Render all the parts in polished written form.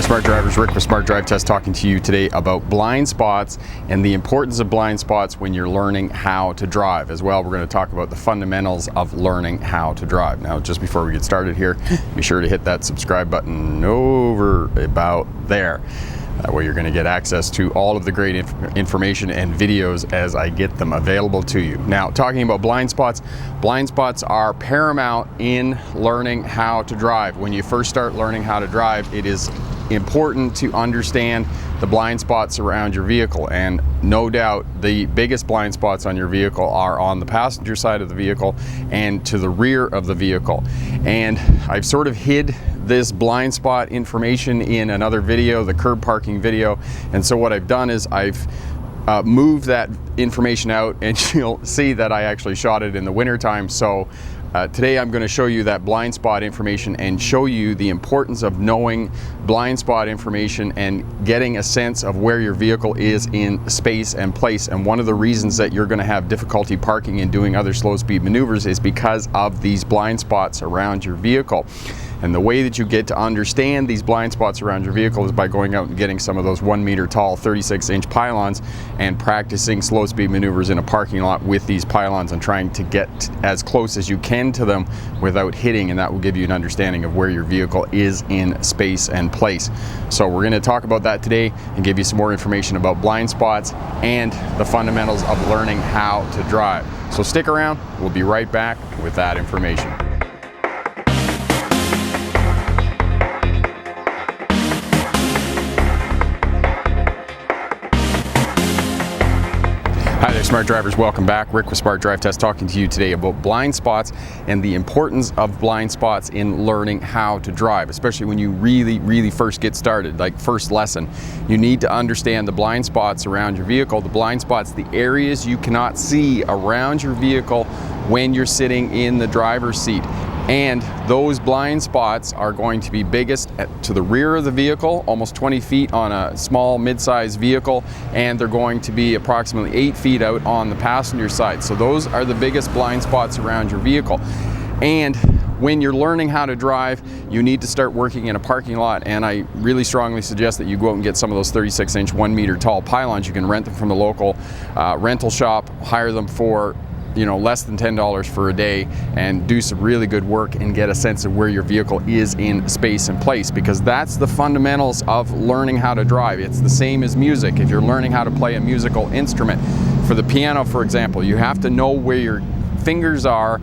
Smart Drivers, Rick with Smart Drive Test, talking to you today about blind spots and the importance of blind spots when you're learning how to drive. As well, we're going to talk about the fundamentals of learning how to drive. Now, just before we get started here, be sure to hit that subscribe button over about there. That way you're going to get access to all of the great information and videos as I get them available to you. Now, talking about blind spots are paramount in learning how to drive. When you first start learning how to drive, it is important to understand the blind spots around your vehicle, and no doubt the biggest blind spots on your vehicle are on the passenger side of the vehicle and to the rear of the vehicle. And I've sort of hid this blind spot information in another video, the curb parking video, and so what I've done is I've moved that information out, and you'll see that I actually shot it in the winter time. So today I'm going to show you that blind spot information and show you the importance of knowing blind spot information and getting a sense of where your vehicle is in space and place. And one of the reasons that you're going to have difficulty parking and doing other slow speed maneuvers is because of these blind spots around your vehicle. And the way that you get to understand these blind spots around your vehicle is by going out and getting some of those 1 meter tall 36-inch pylons and practicing slow speed maneuvers in a parking lot with these pylons and trying to get as close as you can to them without hitting, and that will give you an understanding of where your vehicle is in space and place. So we're going to talk about that today and give you some more information about blind spots and the fundamentals of learning how to drive. So stick around, we'll be right back with that information. Hi there, Smart Drivers. Welcome back. Rick with Smart Drive Test, talking to you today about blind spots and the importance of blind spots in learning how to drive, especially when you really first get started, like first lesson. You need to understand the blind spots around your vehicle. The blind spots, the areas you cannot see around your vehicle when you're sitting in the driver's seat. And those blind spots are going to be biggest to the rear of the vehicle, almost 20 feet on a small mid-sized vehicle, and they're going to be approximately 8 feet out on the passenger side. So those are the biggest blind spots around your vehicle. And when you're learning how to drive, you need to start working in a parking lot, and I really strongly suggest that you go out and get some of those 36-inch 1 meter tall pylons. You can rent them from the local rental shop, hire them for less than $10 for a day, and do some really good work and get a sense of where your vehicle is in space and place, because that's the fundamentals of learning how to drive. It's the same as music. If you're learning how to play a musical instrument, for the piano, for example, you have to know where your fingers are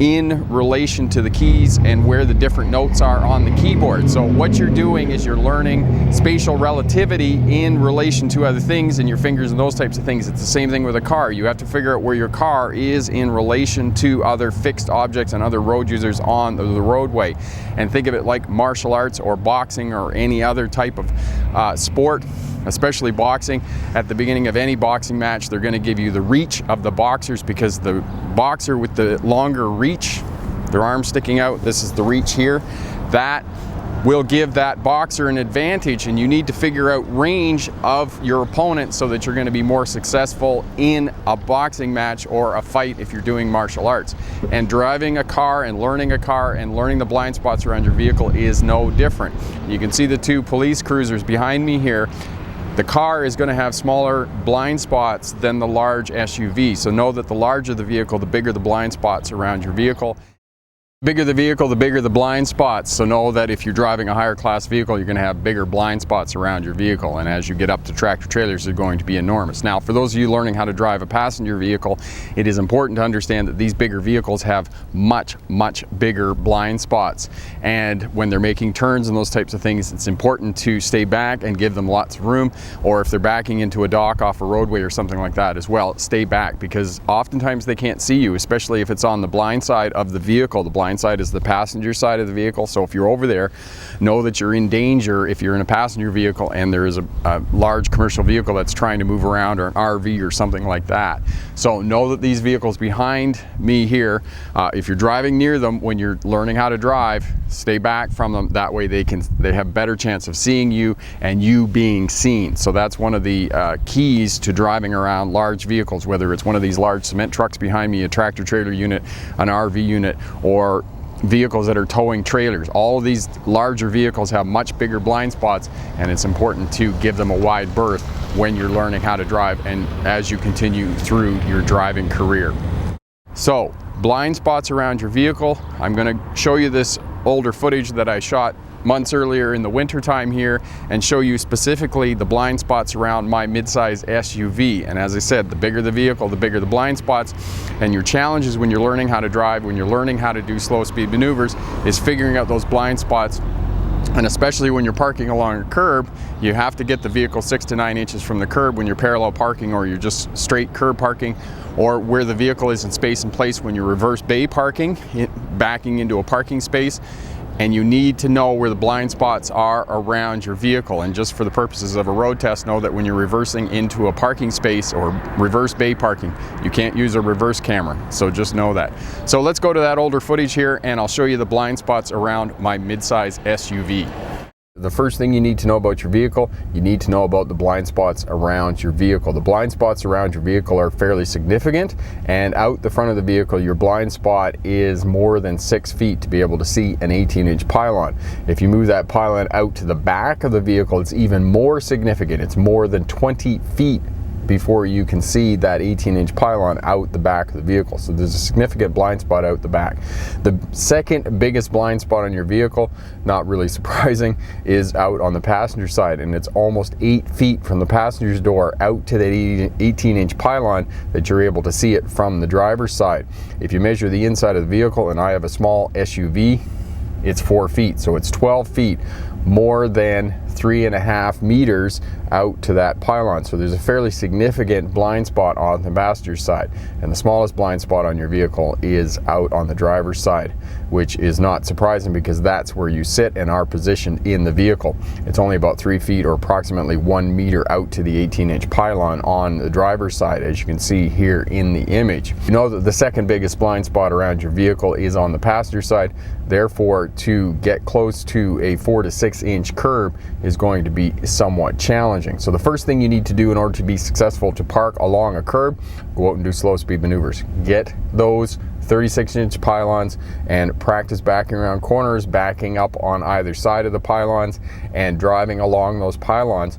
in relation to the keys and where the different notes are on the keyboard. So what you're doing is you're learning spatial relativity in relation to other things and your fingers and those types of things. It's the same thing with a car. You have to figure out where your car is in relation to other fixed objects and other road users on the roadway. And think of it like martial arts or boxing or any other type of sport, especially boxing. At the beginning of any boxing match, they're going to give you the reach of the boxers, because the boxer with the longer reach, their arm sticking out, this is the reach here, that will give that boxer an advantage, and you need to figure out range of your opponent so that you're going to be more successful in a boxing match or a fight if you're doing martial arts. And driving a car and learning the blind spots around your vehicle is no different. You can see the two police cruisers behind me here. The car is going to have smaller blind spots than the large SUV. So know that the larger the vehicle, the bigger the blind spots around your vehicle. The bigger the vehicle, the bigger the blind spots. So know that if you're driving a higher class vehicle, you're going to have bigger blind spots around your vehicle. And as you get up to tractor trailers, they're going to be enormous. Now, for those of you learning how to drive a passenger vehicle, it is important to understand that these bigger vehicles have much bigger blind spots. And when they're making turns and those types of things, it's important to stay back and give them lots of room. Or if they're backing into a dock off a roadway or something like that as well, stay back, because oftentimes they can't see you, especially if it's on the blind side of the vehicle. The blind side is the passenger side of the vehicle. So if you're over there, know that you're in danger if you're in a passenger vehicle and there is a large commercial vehicle that's trying to move around, or an RV or something like that. So know that these vehicles behind me here, if you're driving near them when you're learning how to drive, stay back from them. That way they have better chance of seeing you and you being seen. So that's one of the keys to driving around large vehicles, whether it's one of these large cement trucks behind me, a tractor trailer unit, an RV unit, or vehicles that are towing trailers. All of these larger vehicles have much bigger blind spots, and it's important to give them a wide berth when you're learning how to drive and as you continue through your driving career. So, blind spots around your vehicle. I'm going to show you this older footage that I shot months earlier in the winter time here and show you specifically the blind spots around my midsize SUV. And as I said, the bigger the vehicle, the bigger the blind spots. And your challenges when you're learning how to drive, when you're learning how to do slow speed maneuvers, is figuring out those blind spots. And especially when you're parking along a curb, you have to get the vehicle 6 to 9 inches from the curb when you're parallel parking, or you're just straight curb parking, or where the vehicle is in space and place when you're reverse bay parking, backing into a parking space. And you need to know where the blind spots are around your vehicle. And just for the purposes of a road test, know that when you're reversing into a parking space or reverse bay parking, you can't use a reverse camera. So just know that. So let's go to that older footage here and I'll show you the blind spots around my midsize SUV. The first thing you need to know about your vehicle, you need to know about the blind spots around your vehicle. The blind spots around your vehicle are fairly significant, and out the front of the vehicle, your blind spot is more than 6 feet to be able to see an 18-inch pylon. If you move that pylon out to the back of the vehicle, it's even more significant. It's more than 20 feet before you can see that 18-inch pylon out the back of the vehicle. So there's a significant blind spot out the back. The second biggest blind spot on your vehicle, not really surprising, is out on the passenger side, and it's almost 8 feet from the passenger's door out to that 18-inch pylon that you're able to see it from the driver's side. If you measure the inside of the vehicle, and I have a small SUV, it's 4 feet, so it's 12 feet, more than 3.5 meters out to that pylon. So there's a fairly significant blind spot on the passenger's side, and the smallest blind spot on your vehicle is out on the driver's side, which is not surprising because that's where you sit and are positioned in the vehicle. It's only about 3 feet or approximately 1 meter out to the 18-inch pylon on the driver's side, as you can see here in the image. You know that the second biggest blind spot around your vehicle is on the passenger side. Therefore, to get close to a 4 to 6 inch curb is going to be somewhat challenging. So the first thing you need to do in order to be successful to park along a curb, go out and do slow speed maneuvers. Get those 36-inch pylons and practice backing around corners, backing up on either side of the pylons and driving along those pylons,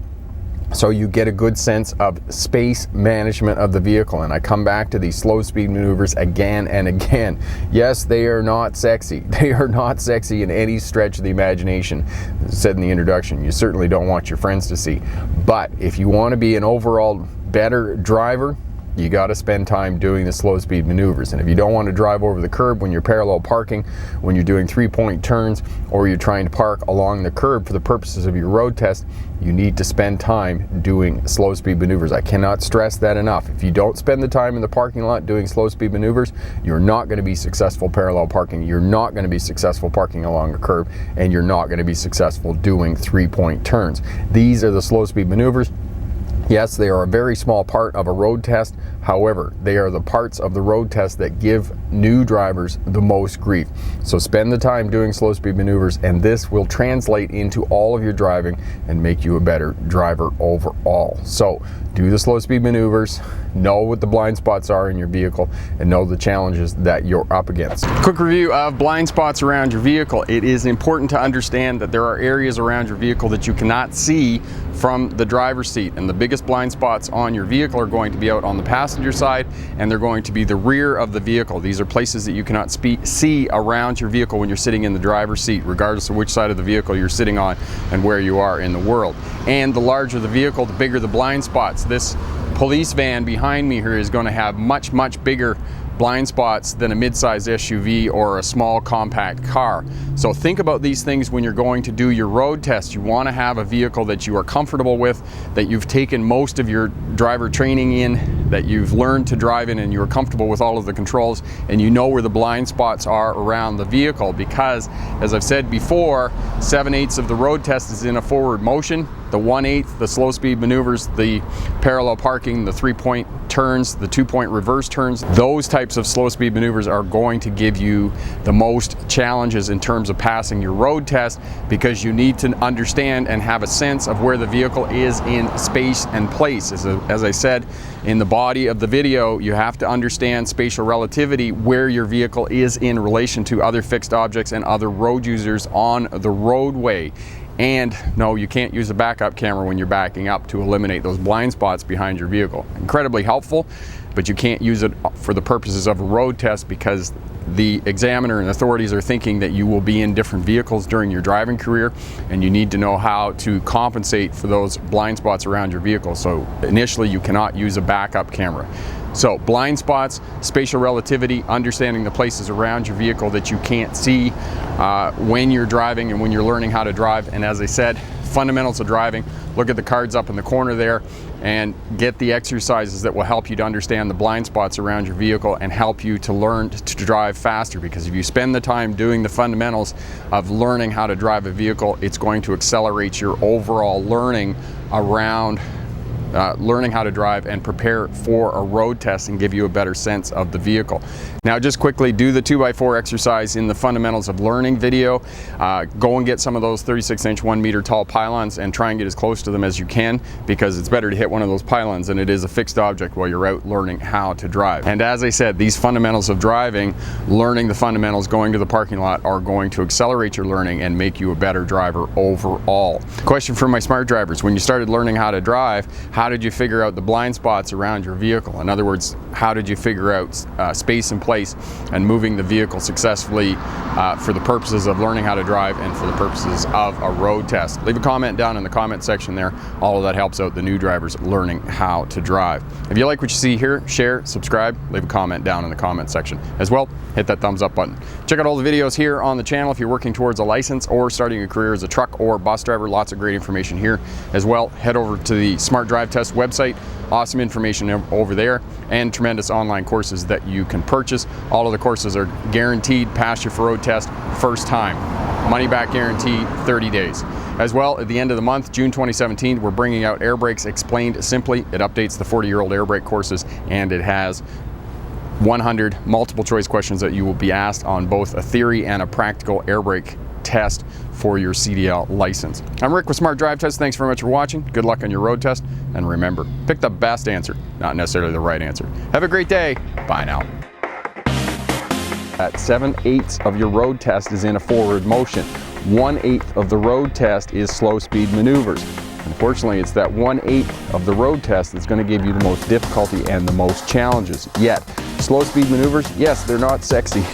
so you get a good sense of space management of the vehicle. And I come back to these slow speed maneuvers again and again. Yes, they are not sexy. They are not sexy in any stretch of the imagination. As I said in the introduction, you certainly don't want your friends to see. But if you want to be an overall better driver, you got to spend time doing the slow speed maneuvers. And if you don't want to drive over the curb when you're parallel parking, when you're doing 3-point turns, or you're trying to park along the curb for the purposes of your road test, you need to spend time doing slow speed maneuvers. I cannot stress that enough. If you don't spend the time in the parking lot doing slow speed maneuvers, you're not going to be successful parallel parking, you're not going to be successful parking along a curb, and you're not going to be successful doing 3-point turns. These are the slow speed maneuvers. Yes, they are a very small part of a road test. However, they are the parts of the road test that give new drivers the most grief. So spend the time doing slow speed maneuvers, and this will translate into all of your driving and make you a better driver overall. So do the slow speed maneuvers, know what the blind spots are in your vehicle, and know the challenges that you're up against. Quick review of blind spots around your vehicle. It is important to understand that there are areas around your vehicle that you cannot see from the driver's seat, and the biggest blind spots on your vehicle are going to be out on the passenger side, and they're going to be the rear of the vehicle. These are places that you cannot see around your vehicle when you're sitting in the driver's seat, regardless of which side of the vehicle you're sitting on and where you are in the world. And the larger the vehicle, the bigger the blind spots. This police van behind me here is going to have much bigger blind spots than a mid-size SUV or a small compact car. So think about these things when you're going to do your road test. You want to have a vehicle that you are comfortable with, that you've taken most of your driver training in, that you've learned to drive in, and you're comfortable with all of the controls, and you know where the blind spots are around the vehicle. Because, as I've said before, 7/8 of the road test is in a forward motion. the 1/8, the slow speed maneuvers, the parallel parking, the 3-point turns, the 2-point reverse turns, those types of slow speed maneuvers are going to give you the most challenges in terms of passing your road test, because you need to understand and have a sense of where the vehicle is in space and place. As I said in the body of the video, you have to understand spatial relativity, where your vehicle is in relation to other fixed objects and other road users on the roadway. And no, you can't use a backup camera when you're backing up to eliminate those blind spots behind your vehicle. Incredibly helpful, but you can't use it for the purposes of a road test, because the examiner and authorities are thinking that you will be in different vehicles during your driving career, and you need to know how to compensate for those blind spots around your vehicle. So initially you cannot use a backup camera. So blind spots, spatial relativity, understanding the places around your vehicle that you can't see when you're driving and when you're learning how to drive. And as I said, fundamentals of driving, look at the cards up in the corner there and get the exercises that will help you to understand the blind spots around your vehicle and help you to learn to drive faster. Because if you spend the time doing the fundamentals of learning how to drive a vehicle, it's going to accelerate your overall learning around learning how to drive and prepare for a road test and give you a better sense of the vehicle. Now just quickly, do the 2x4 exercise in the fundamentals of learning video. Go and get some of those 36-inch 1-meter tall pylons and try and get as close to them as you can, because it's better to hit one of those pylons than it is a fixed object while you're out learning how to drive. And as I said, these fundamentals of driving, learning the fundamentals, going to the parking lot, are going to accelerate your learning and make you a better driver overall. Question for my smart drivers: when you started learning how to drive, how did you figure out the blind spots around your vehicle? In other words, how did you figure out space and place and moving the vehicle successfully for the purposes of learning how to drive and for the purposes of a road test? Leave a comment down in the comment section there. All of that helps out the new drivers learning how to drive. If you like what you see here, share, subscribe, leave a comment down in the comment section. As well, hit that thumbs up button. Check out all the videos here on the channel if you're working towards a license or starting a career as a truck or bus driver. Lots of great information here. As well, head over to the Smart Drive Test website. Awesome information over there and tremendous online courses that you can purchase. All of the courses are guaranteed pass your road test first time. Money back guarantee, 30 days. As well, at the end of the month, June 2017, we're bringing out Air Brakes Explained Simply. It updates the 40-year-old air brake courses, and it has 100 multiple choice questions that you will be asked on both a theory and a practical air brake test for your CDL license. I'm Rick with Smart Drive Test. Thanks very much for watching. Good luck on your road test. And remember, pick the best answer, not necessarily the right answer. Have a great day. Bye now. At 7/8 of your road test is in a forward motion. 1/8 of the road test is slow speed maneuvers. Unfortunately, it's that 1/8 of the road test that's going to give you the most difficulty and the most challenges. Yet, slow speed maneuvers, yes, they're not sexy.